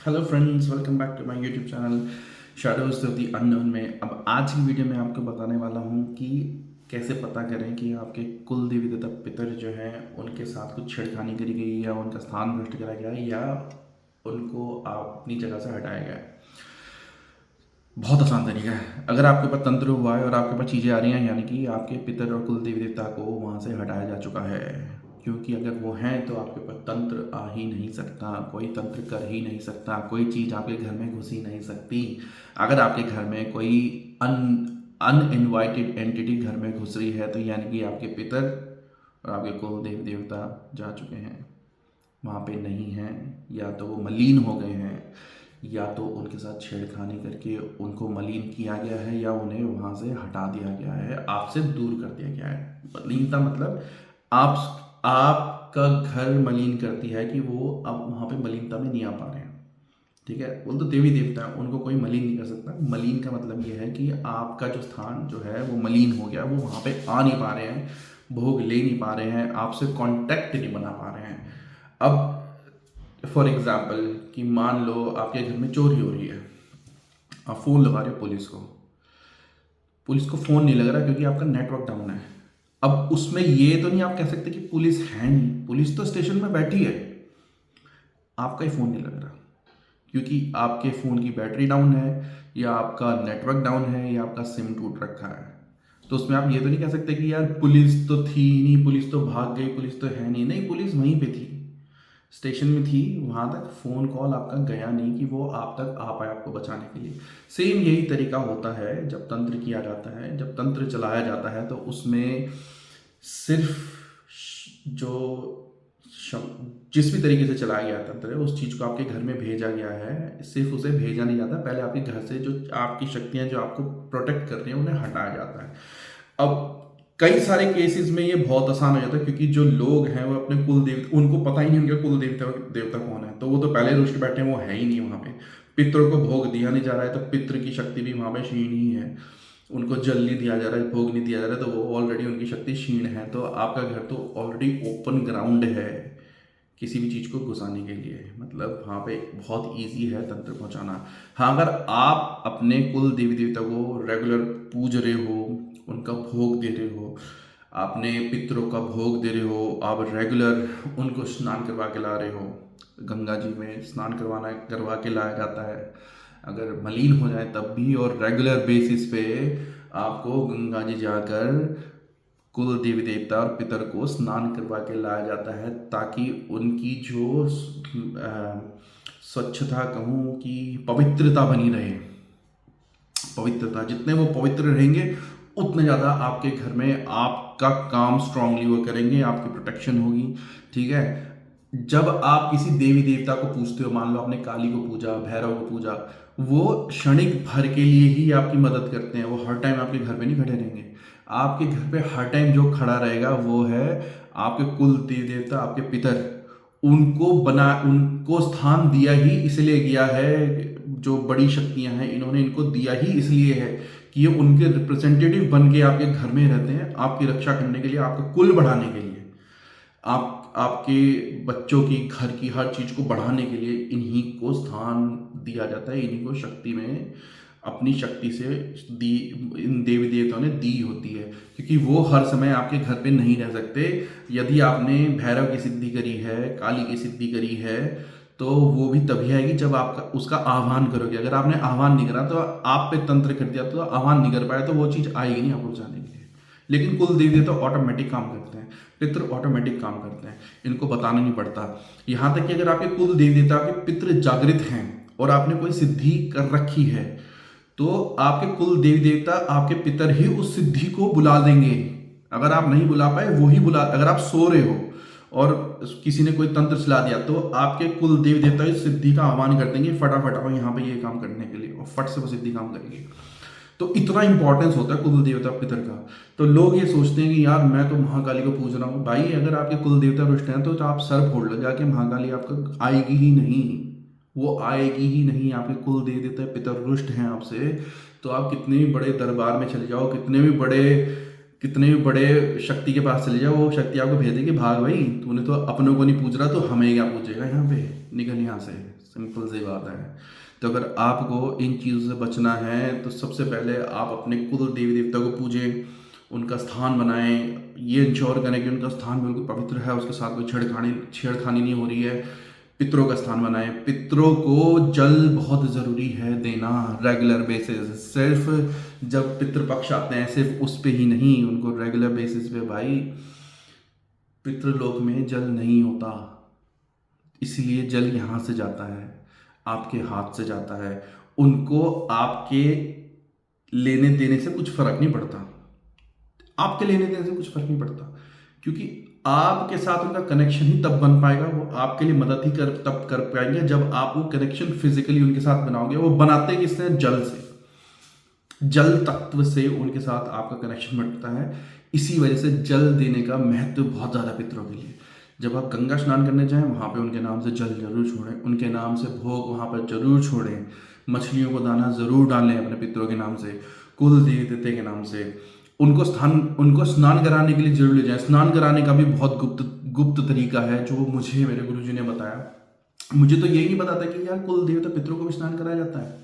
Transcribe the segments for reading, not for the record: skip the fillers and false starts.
Hello friends, welcome back to my YouTube channel shadows of the unknown में। अब आज की वीडियो में आपको बताने वाला हूँ कि कैसे पता करें कि आपके कुल देवी देवता पितर जो हैं उनके साथ कुछ छेड़खानी करी गई या उनका स्थान भ्रष्ट करा गया है या उनको आप अपनी जगह से हटाया गया है। बहुत आसान तरीका है। अगर आपके पास तंत्र हुआ है और आपके पास चीज़ें आ रही हैं, यानी कि आपके पितर और कुल देवी देवता को वहाँ से हटाया जा चुका है। क्योंकि अगर वो हैं तो आपके पास तंत्र आ ही नहीं सकता, कोई तंत्र कर ही नहीं सकता, कोई चीज़ आपके घर में घुस ही नहीं सकती। अगर आपके घर में कोई अनइनवाइटेड एंटिटी घर में घुस रही है तो यानी कि आपके पितर और आपके कुल देवी देवता जा चुके हैं, वहाँ पे नहीं हैं, या तो वो मलीन हो गए हैं या तो उनके साथ छेड़खानी करके उनको मलीन किया गया है या उन्हें वहाँ से हटा दिया गया है, आपसे दूर कर दिया गया है। मलीनता मतलब आपका घर मलिन करती है कि वो अब वहाँ पे मलिनता में नहीं आ पा रहे हैं। ठीक है, वो तो देवी देवता है, उनको कोई मलिन नहीं कर सकता। मलिन का मतलब ये है कि आपका जो स्थान जो है वो मलिन हो गया, वो वहाँ पे आ नहीं पा रहे हैं, भोग ले नहीं पा रहे हैं, आपसे कांटेक्ट नहीं बना पा रहे हैं। अब फॉर एग्जाम्पल कि मान लो आपके घर में चोरी हो रही है, आप फ़ोन लगा रहे हो पुलिस को, पुलिस को फ़ोन नहीं लग रहा क्योंकि आपका नेटवर्क डाउन है। अब उसमें ये तो नहीं आप कह सकते कि पुलिस है नहीं, पुलिस तो स्टेशन में बैठी है, आपका ही फ़ोन नहीं लग रहा क्योंकि आपके फ़ोन की बैटरी डाउन है या आपका नेटवर्क डाउन है या आपका सिम टूट रखा है। तो उसमें आप ये तो नहीं कह सकते कि यार पुलिस तो थी नहीं, पुलिस तो भाग गई, पुलिस तो है नहीं। नहीं, पुलिस वहीं पे थी, स्टेशन में थी, वहाँ तक फ़ोन कॉल आपका गया नहीं कि वो आप तक आ पाए आपको बचाने के लिए। सेम यही तरीका होता है जब तंत्र किया जाता है, जब तंत्र चलाया जाता है तो उसमें सिर्फ जिस भी तरीके से चलाया गया तंत्र है उस चीज़ को आपके घर में भेजा गया है, सिर्फ उसे भेजा नहीं जाता, पहले आपके घर से जो आपकी शक्तियाँ जो आपको प्रोटेक्ट कर रही हैं उन्हें हटाया जाता है। अब कई सारे केसेस में ये बहुत आसान हो जाता है क्योंकि जो लोग हैं वो अपने कुल देवता, उनको पता ही नहीं उनका कुल देवता देवता कौन है, तो वो तो पहले रुष्ट बैठे हैं, वो है ही नहीं वहाँ पे। पितरों को भोग दिया नहीं जा रहा है तो पितृ की शक्ति भी वहाँ पे क्षीण ही है। उनको जल नहीं दिया जा रहा है, भोग नहीं दिया जा रहा है, तो वो ऑलरेडी उनकी शक्ति क्षीण है। तो आपका घर तो ऑलरेडी ओपन ग्राउंड है किसी भी चीज़ को घुसाने के लिए, मतलब वहाँ पे बहुत इजी है तंत्र पहुँचाना। हाँ, अगर आप अपने कुल देवी देवता को रेगुलर पूज रहे हो, उनका भोग दे रहे हो, आपने पितरों का भोग दे रहे हो, आप रेगुलर उनको स्नान करवा के ला रहे हो, गंगा जी में स्नान करवा के लाया जाता है। अगर मलिन हो जाए तब भी, और रेगुलर बेसिस पे आपको गंगा जी जाकर कुल देवी देवता और पितर को स्नान करवा के लाया जाता है ताकि उनकी जो स्वच्छता कहूँ कि पवित्रता बनी रहे। पवित्रता, जितने वो पवित्र रहेंगे उतने ज़्यादा आपके घर में आपका काम स्ट्रांगली वो करेंगे, आपकी प्रोटेक्शन होगी। ठीक है, जब आप किसी देवी देवता को पूजते हो, मान लो आपने काली को पूजा, भैरव को पूजा, वो क्षणिक भर के लिए ही आपकी मदद करते हैं, वो हर टाइम आपके घर पे नहीं खड़े रहेंगे। आपके घर पे हर टाइम जो खड़ा रहेगा वो है आपके कुल देवी देवता, आपके पितर। उनको स्थान दिया ही इसलिए गया है, जो बड़ी शक्तियां हैं इन्होंने इनको दिया ही इसलिए है कि ये उनके रिप्रेजेंटेटिव बन के आपके घर में रहते हैं, आपकी रक्षा करने के लिए, आपका कुल बढ़ाने के लिए, आपके बच्चों की, घर की हर चीज को बढ़ाने के लिए इन्हीं को स्थान दिया जाता है, इन्हीं को शक्ति में अपनी शक्ति से दी, इन देवी देवताओं ने दी होती है, क्योंकि वो हर समय आपके घर पे नहीं रह सकते। यदि आपने भैरव की सिद्धि करी है, काली की सिद्धि करी है, तो वो भी तभी आएगी जब आपका उसका आह्वान करोगे। अगर आपने आह्वान नहीं करा तो आप पे तंत्र कर दिया तो आह्वान नहीं कर पाया तो वो चीज़ आएगी नहीं आपको बचाने के लिए। लेकिन कुल देवी देवता ऑटोमेटिक काम करते हैं, पितृ ऑटोमेटिक काम करते हैं, इनको बताना नहीं पड़ता। यहाँ तक कि अगर आपके कुल देवी देवता, आपके पितृ जागृत हैं और आपने कोई सिद्धि कर रखी है तो आपके कुल देवी देवता, आपके पितर ही उस सिद्धि को बुला देंगे। अगर आप नहीं बुला पाए वो ही बुला, अगर आप सो रहे हो और किसी ने कोई तंत्र चला दिया तो आपके कुल देवी देवता इस सिद्धि का आह्वान कर देंगे, फटाफट आओ यहाँ पे ये काम करने के लिए, और फट से वो सिद्धि काम करेंगे। तो इतना इंपॉर्टेंस होता है कुल देवता पितर का। तो लोग ये सोचते हैं कि यार मैं तो महाकाली को पूज रहा हूँ। भाई, अगर आपके कुल देवता रुष्ट हैं तो आप सर फोड़ लो जाके, महाकाली आपका आएगी ही नहीं, वो आएगी ही नहीं। आपके कुल देव देवता पितर रुष्ट हैं आपसे, तो आप कितने भी बड़े दरबार में चले जाओ, कितने भी बड़े कितने भी बड़े शक्ति के पास चले जाओ, वो शक्ति आपको भेज देगी, भाग भाई, तूने तो अपनों को नहीं पूछ रहा तो हमें क्या पूछेगा यहाँ पे, निकल यहाँ से। सिंपल सी बात है। तो अगर आपको इन चीज़ों से बचना है तो सबसे पहले आप अपने कुल देवी देवता को पूजें, उनका स्थान बनाएं, ये इंश्योर करें कि उनका स्थान बिल्कुल पवित्र है, उसके साथ कोई छेड़खानी नहीं हो रही है। पितरों का स्थान बनाएं, पितरों को जल बहुत ज़रूरी है देना रेगुलर बेसिस। सिर्फ जब पितृपक्ष आते हैं सिर्फ उस पे ही नहीं, उनको रेगुलर बेसिस पे भाई पितृलोक में जल नहीं होता, इसलिए जल यहाँ से जाता है, आपके हाथ से जाता है। उनको आपके लेने देने से कुछ फर्क नहीं पड़ता, आपके लेने देने से कुछ फर्क नहीं पड़ता, क्योंकि आपके साथ उनका कनेक्शन ही तब बन पाएगा, वो आपके लिए मदद ही तब कर पाएंगे जब आप वो कनेक्शन फिजिकली उनके साथ बनाओगे। वो बनाते किससे? जल से, जल तत्व से उनके साथ आपका कनेक्शन बढ़ता है। इसी वजह से जल देने का महत्व बहुत ज़्यादा पितरों के लिए। जब आप गंगा स्नान करने जाएं वहाँ पे उनके नाम से जल जरूर छोड़ें, उनके नाम से भोग वहाँ पर जरूर छोड़ें, मछलियों को दाना जरूर डालें अपने पितरों के नाम से, कुल देवी देवते के नाम से। उनको स्नान कराने के लिए जरूर ले जाएं। स्नान कराने का भी बहुत गुप्त तरीका है जो मुझे मेरे गुरुजी ने बताया। मुझे तो यही नहीं पता था कि यार कुल देवता पितरों को भी स्नान कराया जाता है,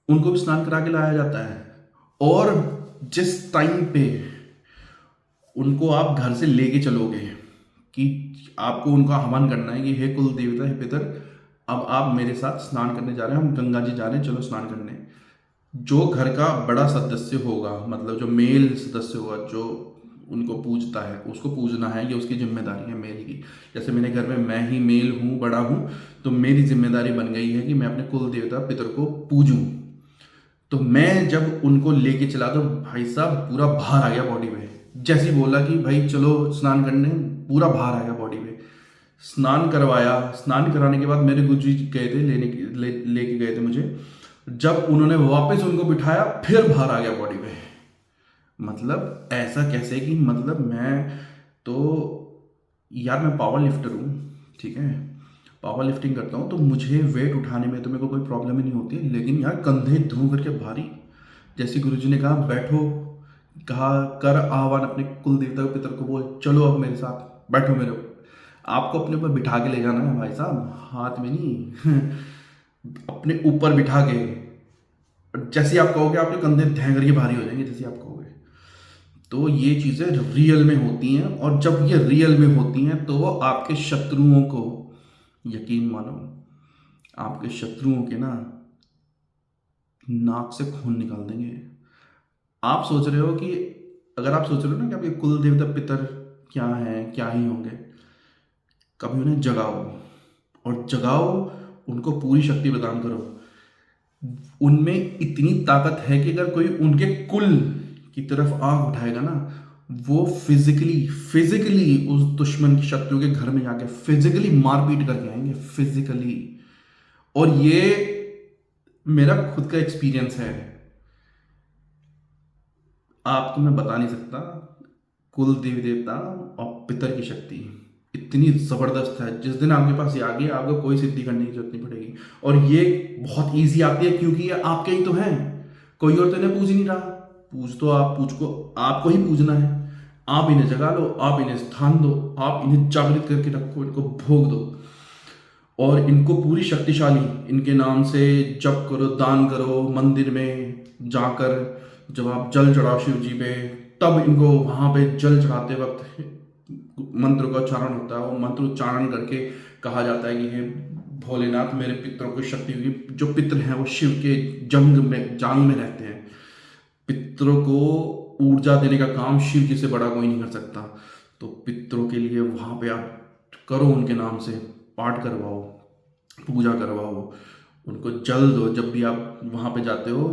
उनको भी स्नान करा के लाया जाता है। और जिस टाइम पे उनको आप घर से लेके चलोगे कि आपको उनका आह्वान करना है कि हे कुल देवता, हे पितर, अब आप मेरे साथ स्नान करने जा रहे हैं, हम गंगा जी जा रहे हैं, चलो स्नान करने। जो घर का बड़ा सदस्य होगा, मतलब जो मेल सदस्य होगा, जो उनको पूजता है, उसको पूजना है, ये उसकी जिम्मेदारी है मेल की। जैसे मेरे घर में मैं ही मेल हूँ, बड़ा हूँ, तो मेरी जिम्मेदारी बन गई है कि मैं अपने कुल देवता पितर को पूजूं। तो मैं जब उनको लेके चला तो भाई साहब पूरा भार आ गया बॉडी में। जैसे ही बोला कि भाई चलो स्नान करने, पूरा भार आ गया बॉडी में। स्नान करवाया, स्नान कराने के बाद मेरे गुरुजी गए थे लेके गए थे मुझे। जब उन्होंने वापस उनको बिठाया फिर भार आ गया बॉडी में। मतलब ऐसा कैसे कि मतलब मैं तो यार मैं पावर लिफ्टर हूँ, ठीक है, पावर लिफ्टिंग करता हूँ, तो मुझे वेट उठाने में तो मेरे को कोई प्रॉब्लम ही नहीं होती है। लेकिन यार कंधे धू करके भारी, जैसे गुरुजी ने कहा बैठो, कहा कर आह्वान अपने कुल देवता पितर को, बोल चलो अब मेरे साथ बैठो मेरे, आपको अपने ऊपर बिठा के ले जाना है भाई साहब, हाथ में नहीं अपने ऊपर बिठा के। जैसे ही आप कहोगे आपके कंधे धैं करके भारी हो जाएंगे, जैसे आप कहोगे। तो ये चीज़ें रियल में होती हैं, और जब ये रियल में होती हैं तो वो आपके शत्रुओं को, यकीन मानो, आपके शत्रुओं के ना नाक से खून निकाल देंगे। आप सोच रहे हो कि, अगर आप सोच रहे हो ना कि आपके कुल देवता पितर क्या है, क्या ही होंगे, कभी उन्हें जगाओ, और जगाओ, उनको पूरी शक्ति प्रदान करो। उनमें इतनी ताकत है कि अगर कोई उनके कुल की तरफ आंख उठाएगा ना, वो फिजिकली उस दुश्मन की शत्रुओं के घर में जाके फिजिकली मारपीट करके आएंगे, फिजिकली। और ये मेरा खुद का एक्सपीरियंस है, आपको मैं बता नहीं सकता। कुल देवी देवता और पितर की शक्ति इतनी ज़बरदस्त है, जिस दिन आपके पास ये आ गई आपको कोई सिद्धि करने की जरूरत नहीं पड़ेगी। और ये बहुत ईजी आती है क्योंकि ये आपके ही तो हैं, कोई और तो इन्हें पूज ही नहीं रहा। आपको ही पूजना है। आप इन्हें जगा लो, आप इन्हें स्थान दो, आप इन्हें जागृत करके रखो, इनको भोग दो, और इनको पूरी शक्तिशाली इनके नाम से जप करो, दान करो। मंदिर में जाकर जब आप जल चढ़ाओ शिव जी पे, तब इनको वहाँ पे जल चढ़ाते वक्त मंत्र का उच्चारण होता है। वो मंत्र उच्चारण करके कहा जाता है कि हे भोलेनाथ, मेरे पितरों को शक्ति हुई। जो पितर हैं वो शिव के जांग में रहते हैं। पितरों को ऊर्जा देने का काम शिव जी से बड़ा कोई नहीं कर सकता। तो पितरों के लिए वहाँ पे आप करो, उनके नाम से पाठ करवाओ, पूजा करवाओ, उनको जल दो। जब भी आप वहाँ पे जाते हो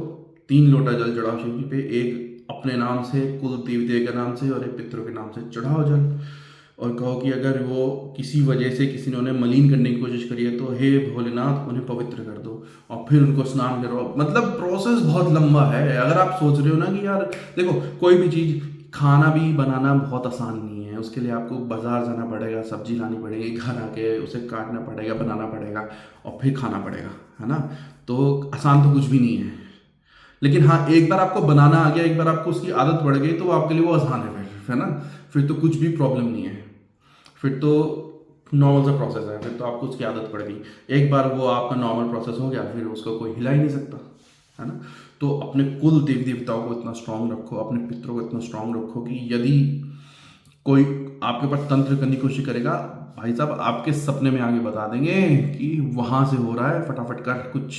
3 लोटा जल चढ़ाओ शिव जी पे, एक अपने नाम से, कुल देवता के नाम से, और एक पितरों के नाम से चढ़ाओ जल। और कहो कि अगर वो किसी वजह से किसी ने उन्हें मलिन करने की कोशिश करी है तो हे भोलेनाथ उन्हें पवित्र कर दो, और फिर उनको स्नान करवाओ। मतलब प्रोसेस बहुत लंबा है। अगर आप सोच रहे हो ना कि यार देखो, कोई भी चीज़ खाना भी बनाना बहुत आसान नहीं है। उसके लिए आपको बाजार जाना पड़ेगा, सब्जी लानी पड़ेगी, घर आके उसे काटना पड़ेगा, बनाना पड़ेगा, और फिर खाना पड़ेगा, है ना। तो आसान तो कुछ भी नहीं है। लेकिन हाँ, एक बार आपको बनाना आ गया, एक बार आपको उसकी आदत पड़ गई तो आपके लिए वो आसान है फिर, है ना। फिर तो कुछ भी प्रॉब्लम नहीं है, फिर तो नॉर्मल सा प्रोसेस है, फिर तो आपको उसकी आदत पड़ गई। एक बार वो आपका नॉर्मल प्रोसेस हो गया, फिर उसको कोई हिला ही नहीं सकता, है ना। तो अपने कुल देवी देवताओं को इतना स्ट्रांग रखो, अपने पितरों को इतना स्ट्रांग रखो कि यदि कोई आपके ऊपर तंत्र करने की कोशिश करेगा, भाई साहब आपके सपने में आगे बता देंगे कि वहां से हो रहा है, फटाफट कर कुछ।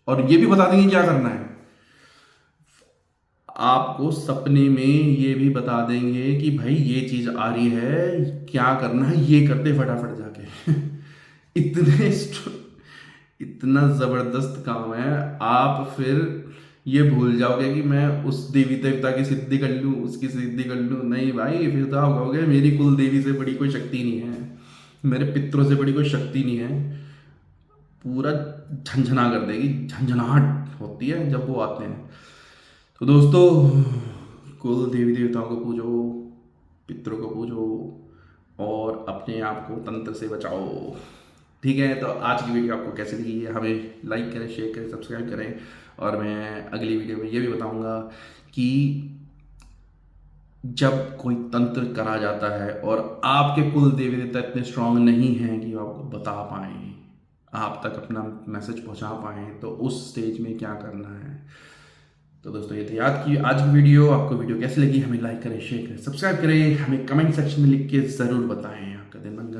और ये भी बता देंगे क्या करना है, आपको सपने में ये भी बता देंगे कि भाई ये चीज आ रही है, क्या करना है, ये करते फटाफट जाके। इतने इतना जबरदस्त काम है। आप फिर ये भूल जाओगे कि मैं उस देवी देवता की सिद्धि कर लूँ, उसकी सिद्धि कर लूँ, नहीं भाई, फिर तो आप कहोगे मेरी कुल देवी से बड़ी कोई शक्ति नहीं है, मेरे पितरों से बड़ी कोई शक्ति नहीं है। पूरा झंझना कर देगी, झंझनाहट होती है जब वो आते हैं। तो दोस्तों, कुल देवी देवताओं को पूजो, पितरों को पूजो, और अपने आप को तंत्र से बचाओ। ठीक है, तो आज की वीडियो आपको कैसी लगी है, हमें लाइक करें, शेयर करें, सब्सक्राइब करें। और मैं अगली वीडियो में ये भी बताऊंगा कि जब कोई तंत्र करा जाता है और आपके कुल देवी देवता इतने स्ट्रांग नहीं हैं कि वो आपको बता पाएँ, आप तक अपना मैसेज पहुंचा पाएँ, तो उस स्टेज में क्या करना है। तो दोस्तों, ये थी आज की वीडियो। आपको वीडियो कैसी लगी, हमें लाइक करें, शेयर करें, सब्सक्राइब करें, हमें कमेंट सेक्शन में लिख के ज़रूर बताएं। आपका दिन मंगल